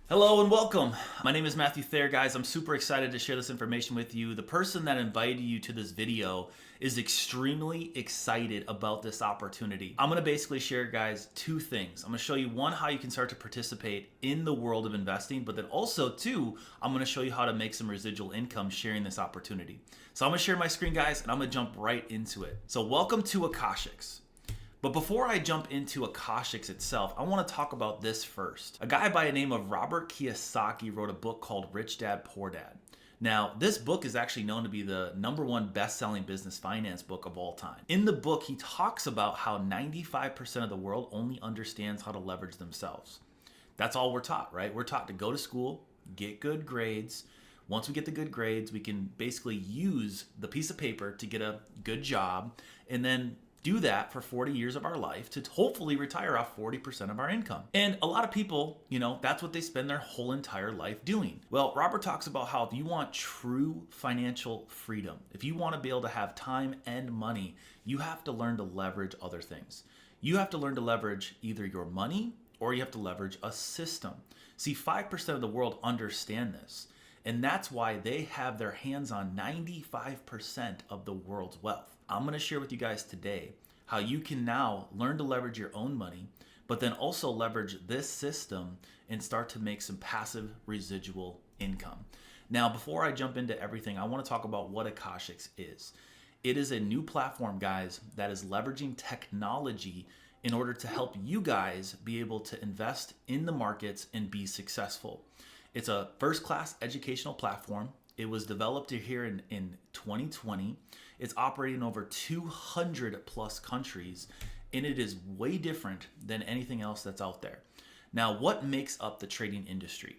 Hello and welcome. My name is Matthew Thayer, guys. I'm super excited to share this information with you. The person that invited you to this video is extremely excited about this opportunity. I'm going to basically share, guys, two things. I'm going to show you one, how you can start to participate in the world of investing, but then also two, I'm going to show you how to make some residual income sharing this opportunity. So I'm going to share my screen, guys, and I'm going to jump right into it. So welcome to Akashx. But before I jump into Akashx itself, I want to talk about this first. A guy by the name of Robert Kiyosaki wrote a book called Rich Dad, Poor Dad. Now, this book is actually known to be the #1 best-selling business finance book of all time. In the book, he talks about how 95% of the world only understands how to leverage themselves. That's all we're taught, right? We're taught to go to school, get good grades. Once we get the good grades, we can basically use the piece of paper to get a good job and then do that for 40 years of our life to hopefully retire off 40% of our income. And a lot of people, that's what they spend their whole entire life doing. Well, Robert talks about how if you want true financial freedom, if you want to be able to have time and money, you have to learn to leverage other things. You have to learn to leverage either your money or you have to leverage a system. See, 5% of the world understand this. And that's why they have their hands on 95% of the world's wealth. I'm going to share with you guys today how you can now learn to leverage your own money, but then also leverage this system and start to make some passive residual income. Now, before I jump into everything, I want to talk about what Akashx is. It is a new platform, guys, that is leveraging technology in order to help you guys be able to invest in the markets and be successful. It's a first-class educational platform. It was developed here in 2020. It's operating in over 200 plus countries, and it is way different than anything else that's out there. Now, what makes up the trading industry?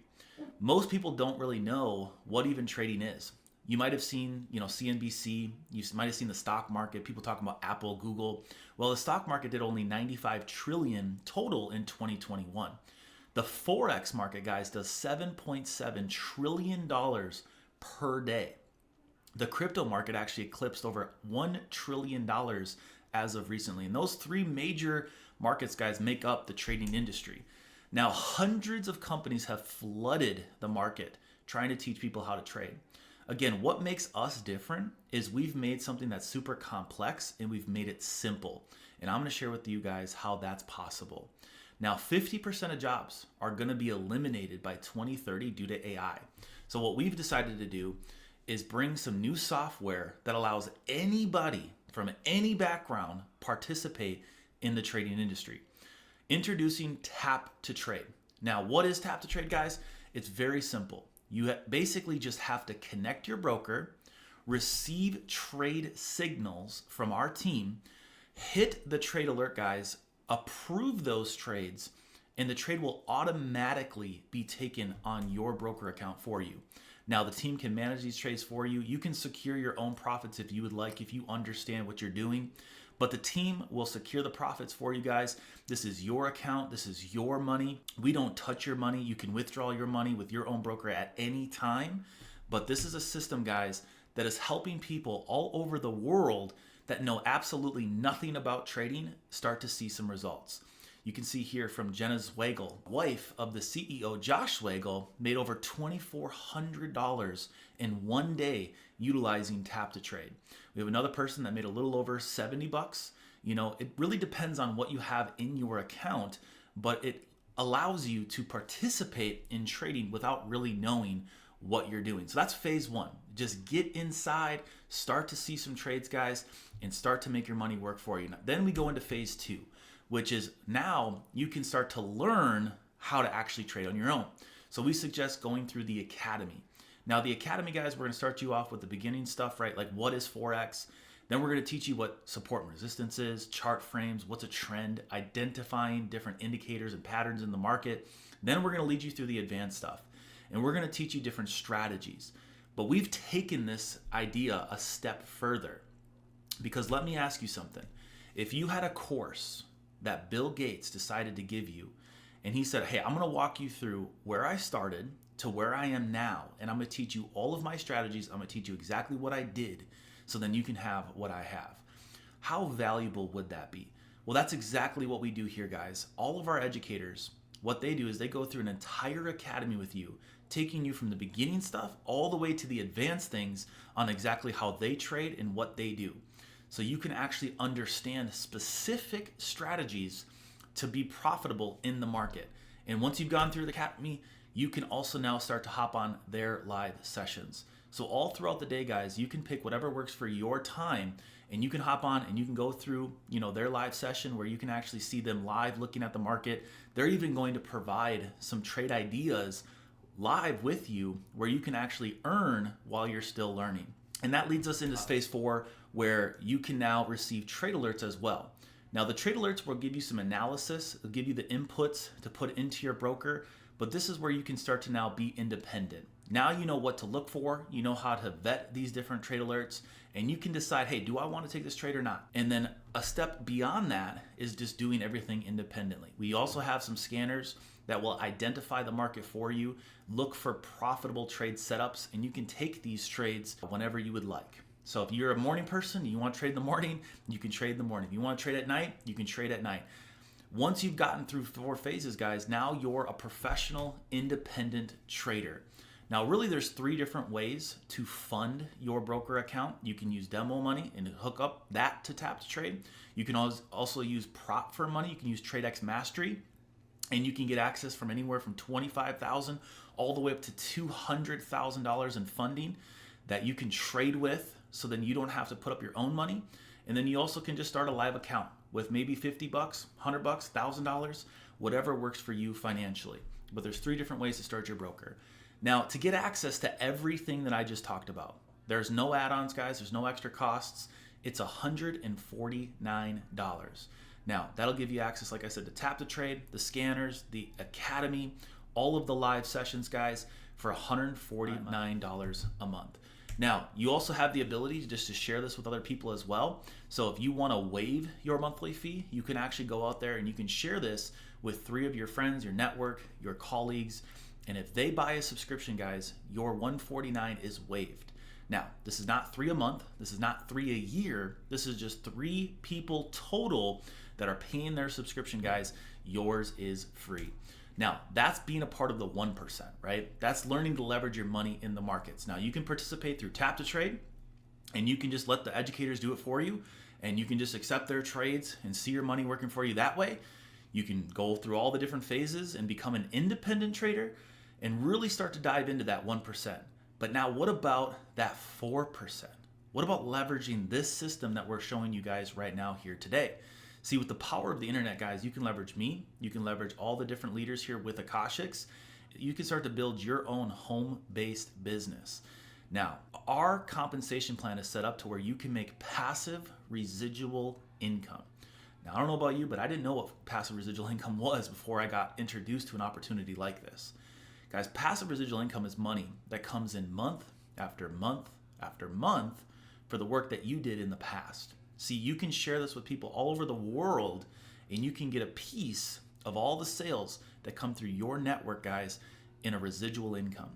Most people don't really know what even trading is. You might have seen, CNBC, you might have seen the stock market, people talking about Apple, Google. Well, the stock market did only 95 trillion total in 2021. The Forex market, guys, does $7.7 trillion per day. The crypto market actually eclipsed over $1 trillion as of recently. And those three major markets, guys, make up the trading industry. Now, hundreds of companies have flooded the market trying to teach people how to trade. Again, what makes us different is we've made something that's super complex and we've made it simple. And I'm going to share with you guys how that's possible. Now, 50% of jobs are going to be eliminated by 2030 due to AI. So what we've decided to do is bring some new software that allows anybody from any background participate in the trading industry. Introducing Tap to Trade. Now, what is Tap to Trade, guys? It's very simple. You basically just have to connect your broker, receive trade signals from our team, hit the trade alert, guys, approve those trades, and the trade will automatically be taken on your broker account for you. Now, the team can manage these trades for you. You can secure your own profits if you would like, if you understand what you're doing. But the team will secure the profits for you guys. This is your account. This is your money. We don't touch your money. You can withdraw your money with your own broker at any time. But this is a system, guys, that is helping people all over the world that know absolutely nothing about trading start to see some results. You can see here from Jenna Zweigel, wife of the CEO Josh Zweigel, made over $2,400 in one day utilizing Tap to Trade. We have another person that made a little over $70. It really depends on what you have in your account, but it allows you to participate in trading without really knowing what you're doing. So that's phase one. Just get inside, start to see some trades, guys, and start to make your money work for you. Then we go into phase two, which is now you can start to learn how to actually trade on your own. So we suggest going through the academy. Now, the academy, guys, we're going to start you off with the beginning stuff, right? Like, what is Forex? Then we're going to teach you what support and resistance is, chart frames, what's a trend, identifying different indicators and patterns in the market. Then we're going to lead you through the advanced stuff. And we're going to teach you different strategies. But we've taken this idea a step further. Because let me ask you something. If you had a course that Bill Gates decided to give you, and he said, hey, I'm going to walk you through where I started to where I am now, and I'm going to teach you all of my strategies. I'm going to teach you exactly what I did, so then you can have what I have. How valuable would that be? Well, that's exactly what we do here, guys. All of our educators what they do is they go through an entire academy with you, taking you from the beginning stuff all the way to the advanced things on exactly how they trade and what they do. So you can actually understand specific strategies to be profitable in the market. And once you've gone through the academy, you can also now start to hop on their live sessions. So all throughout the day, guys, you can pick whatever works for your time, and you can hop on and you can go through, their live session where you can actually see them live looking at the market. They're even going to provide some trade ideas live with you where you can actually earn while you're still learning. And that leads us into phase 4, where you can now receive trade alerts as well. Now, the trade alerts will give you some analysis, it'll give you the inputs to put into your broker, but this is where you can start to now be independent. Now you know what to look for, you know how to vet these different trade alerts, and you can decide, hey, do I want to take this trade or not? And then a step beyond that is just doing everything independently. We also have some scanners that will identify the market for you, look for profitable trade setups, and you can take these trades whenever you would like. So if you're a morning person, you want to trade in the morning, you can trade in the morning. If you want to trade at night, you can trade at night. Once you've gotten through 4 phases, guys, now you're a professional independent trader. Now, really, there's 3 different ways to fund your broker account. You can use demo money and hook up that to tap to trade. You can also use prop firm money. You can use TradeX Mastery, and you can get access from anywhere from $25,000 all the way up to $200,000 in funding that you can trade with. So then you don't have to put up your own money. And then you also can just start a live account with maybe $50, $100, $1,000, whatever works for you financially. But there's 3 different ways to start your broker. Now, to get access to everything that I just talked about, there's no add-ons, guys. There's no extra costs. It's $149. Now, that'll give you access, like I said, to Tap to Trade, the scanners, the academy, all of the live sessions, guys, for $149 a month. Now, you also have the ability to share this with other people as well. So if you want to waive your monthly fee, you can actually go out there and you can share this with 3 of your friends, your network, your colleagues. And if they buy a subscription, guys, your $149 is waived. Now, this is not 3 a month. This is not 3 a year. This is just 3 people total that are paying their subscription, guys. Yours is free. Now, that's being a part of the 1%, right? That's learning to leverage your money in the markets. Now, you can participate through Tap to Trade, and you can just let the educators do it for you, and you can just accept their trades and see your money working for you that way. You can go through all the different phases and become an independent trader and really start to dive into that 1%. But now, what about that 4%? What about leveraging this system that we're showing you guys right now here today? See, with the power of the internet, guys, you can leverage me. You can leverage all the different leaders here with Akashx. You can start to build your own home-based business. Now, our compensation plan is set up to where you can make passive residual income. Now, I don't know about you, but I didn't know what passive residual income was before I got introduced to an opportunity like this. Guys, passive residual income is money that comes in month after month after month for the work that you did in the past. See, you can share this with people all over the world, and you can get a piece of all the sales that come through your network, guys, in a residual income.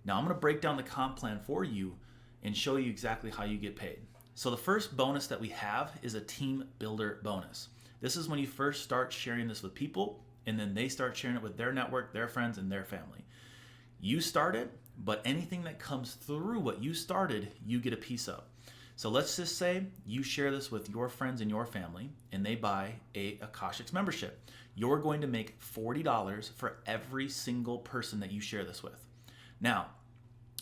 Now, I'm going to break down the comp plan for you and show you exactly how you get paid. So the first bonus that we have is a team builder bonus. This is when you first start sharing this with people, and then they start sharing it with their network, their friends, and their family. You start it, but anything that comes through what you started, you get a piece of. So let's just say you share this with your friends and your family, and they buy a Akashx membership. You're going to make $40 for every single person that you share this with. Now,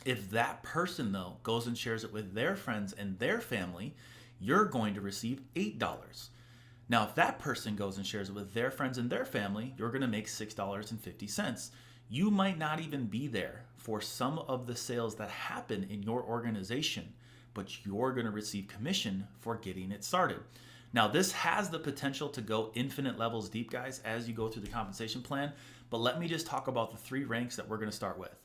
if that person, though, goes and shares it with their friends and their family, you're going to receive $8. Now, if that person goes and shares it with their friends and their family, you're going to make $6.50. You might not even be there for some of the sales that happen in your organization, but you're going to receive commission for getting it started. Now, this has the potential to go infinite levels deep, guys, as you go through the compensation plan, but let me just talk about the 3 ranks that we're going to start with.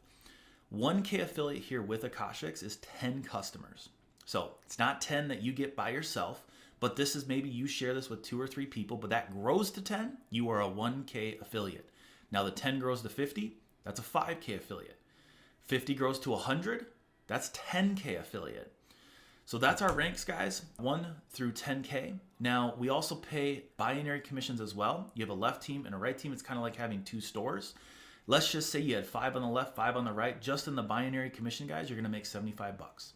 1K affiliate here with Akashx is 10 customers. So it's not 10 that you get by yourself, but this is maybe you share this with 2 or 3 people, but that grows to 10, you are a 1K affiliate. Now the 10 grows to 50, that's a 5K affiliate. 50 grows to 100, that's 10K affiliate. So that's our ranks, guys, 1 through 10K. Now, we also pay binary commissions as well. You have a left team and a right team. It's kind of like having 2 stores. Let's just say you had 5 on the left, 5 on the right. Just in the binary commission, guys, you're going to make 75 bucks.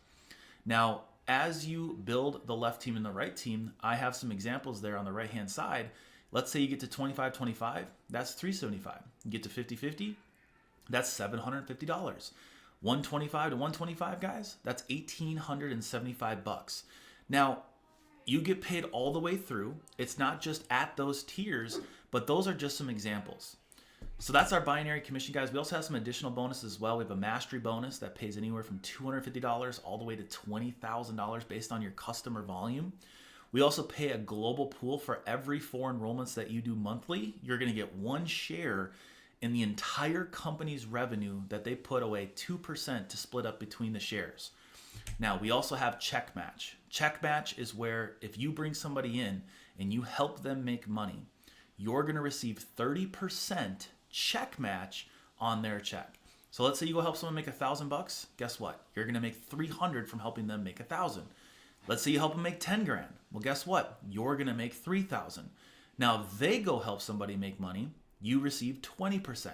Now, as you build the left team and the right team, I have some examples there on the right-hand side. Let's say you get to 25-25, that's $375. You get to 50-50, that's $750. 125 to 125, guys, that's 1,875 bucks. Now, you get paid all the way through. It's not just at those tiers, but those are just some examples. So that's our binary commission, guys. We also have some additional bonuses as well. We have a mastery bonus that pays anywhere from $250 all the way to $20,000 based on your customer volume. We also pay a global pool for every 4 enrollments that you do monthly. You're going to get 1 share in the entire company's revenue that they put away, 2% to split up between the shares. Now, we also have check match. Check match is where if you bring somebody in and you help them make money, you're going to receive 30% check match on their check. So let's say you go help someone make $1,000. Guess what? You're going to make 300 from helping them make 1,000. Let's say you help them make 10 grand. Well, guess what? You're going to make 3,000. Now, if they go help somebody make money, you receive 20%.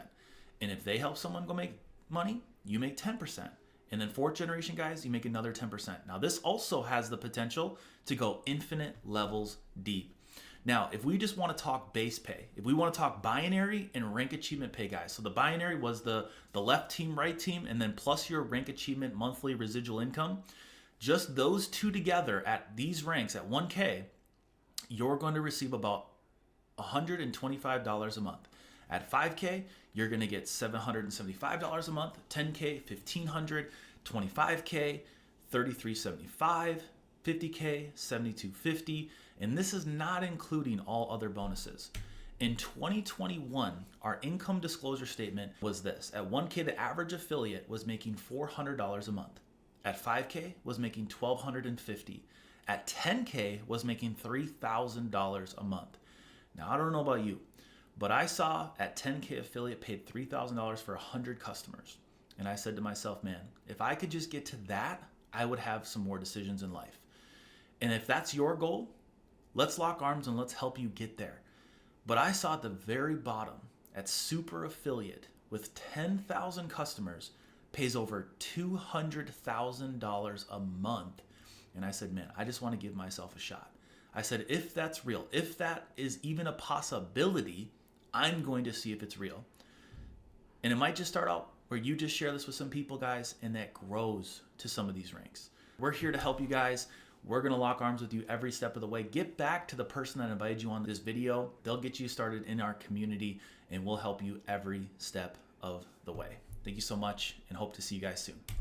And if they help someone go make money, you make 10%. And then 4th generation, guys, you make another 10%. Now, this also has the potential to go infinite levels deep. Now, if we just want to talk base pay, if we want to talk binary and rank achievement pay, guys, so the binary was the left team, right team, and then plus your rank achievement monthly residual income, just those 2 together at these ranks at 1K, you're going to receive about $125 a month. At 5K, you're going to get $775 a month, 10K, $1,500, 25K, $3,375, 50K, $7,250, and this is not including all other bonuses. In 2021, our income disclosure statement was this. At 1K, the average affiliate was making $400 a month. At 5K, was making $1,250. At 10K, was making $3,000 a month. Now, I don't know about you, but I saw at 10K affiliate paid $3,000 for 100 customers. And I said to myself, man, if I could just get to that, I would have some more decisions in life. And if that's your goal, let's lock arms and let's help you get there. But I saw at the very bottom, at super affiliate with 10,000 customers, pays over $200,000 a month. And I said, man, I just want to give myself a shot. I said, if that's real, if that is even a possibility, I'm going to see if it's real. And it might just start out where you just share this with some people, guys, and that grows to some of these ranks. We're here to help you guys. We're going to lock arms with you every step of the way. Get back to the person that invited you on this video. They'll get you started in our community, and we'll help you every step of the way. Thank you so much, and hope to see you guys soon.